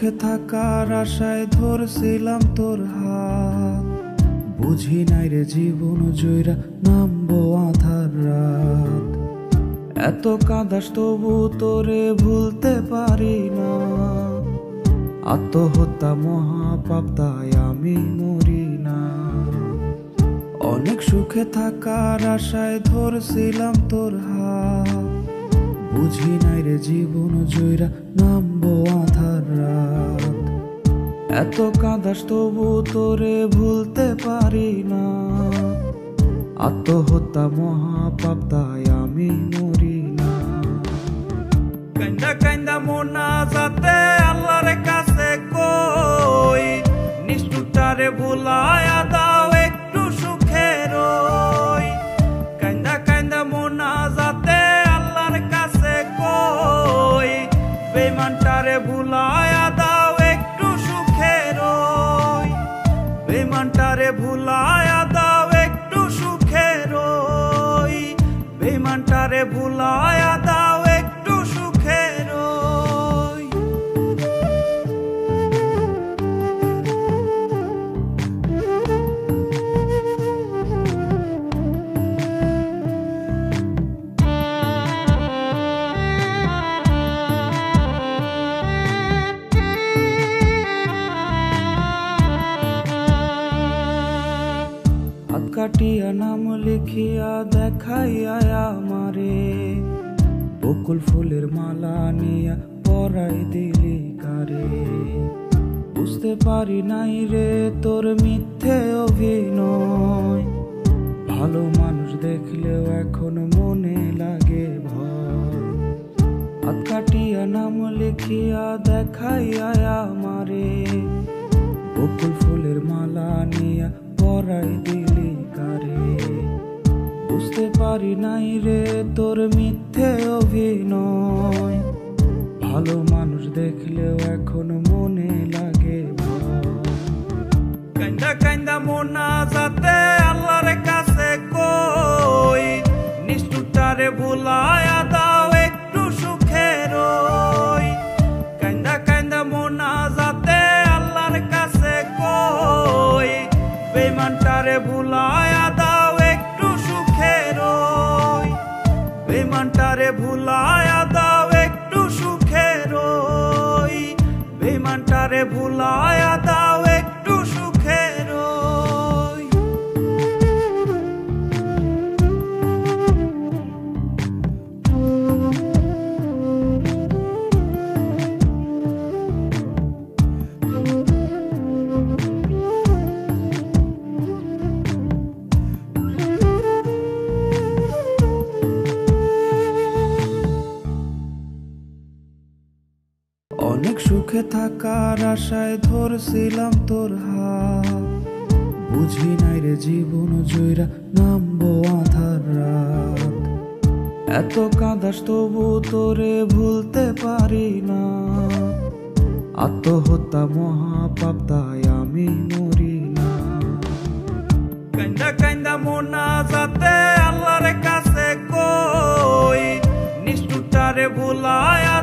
সুখে থাকার আশায় ধরছিলাম তোর হাত, বুঝি নাই রে জীবন জয়রা নামবো আধার রাত। এত কাঁদাস তবু তোরে ভুলতে পারি না, আত্মহত্যা মহাপাপ তাই আমি মরি না। অনেক সুখে থাকার আশায় ধরছিলাম তোর হাত, বুঝি নাই রে জীবন জয়রা নামবো আধার রাত। এত কাঁদাস তবু তোরে ভুলতে পারি না, আত্মহত্যা মহাপাপ তাই আমি মরি না। কান্দা কান্দা মোনা যাতে আল্লাহর কাছে কই, নিষ্ঠুরটারে ভুলায়া দাও একটু সুখের ওই। কান্দা কান্দা মোনা যাতে আল্লাহর কাছে কই, বেঈমানটারে ভুলায়া দাও একটু সুখের ওই। বেঈমানটারে ভুলায়া দাও একটু সুখের ওই। বেঈমানটারে ভুলায়া দাও একটু সুখের ওই। হাত কাটিয়া নাম লিখিয়া দেখাইয়া আমারে, বকুল ফুলের মালা নিয়া পরাই দিলি কারে। বুঝতে পারি নাই রে তোর মিথ্যে অভিনয়, ভালো মানুষ দেখলেও এখন মনে লাগে ভয়। হাত কাটিয়া নাম লিখিয়া দেখাইয়া আমারে, বকুল ফুলের মালা নিয়া পরাই দিলি কারে। বুঝতে পারি নাই রে তোর মিথ্যে অভিনয়, ভালো মানুষ দেখলেও এখন মনে লাগে ভয়। কান্দা কান্দা মোনা যাতে আল্লাহর কাছে কই, নিষ্ঠুরটারে ভুলায়া দাও একটু সুখের ওই। কান্দা কান্দা মোনা যাতে আল্লাহর কাছে কই, বেঈমানটারে ভুলায়া দাও একটু সুখের ওই। বেঈমানটারে ভুলায়া দাও একটু সুখের ওই। বেঈমানটারে ভুলায়া দাও একটু সুখের ওই। অনেক সুখে থাকার আশায় ধরছিলাম তোর হাত, বুঝি নাই রে জীবন জয়রা নামবো আধার রাত। এত কাঁদাস তবু তোরে ভুলতে পারি না, আত্মহত্যা মহাপাপ তাই আমি মরি না। কান্দা কান্দা মোনা যাতে আল্লাহর কাছে কই, নিষ্ঠুরটারে ভুলায়া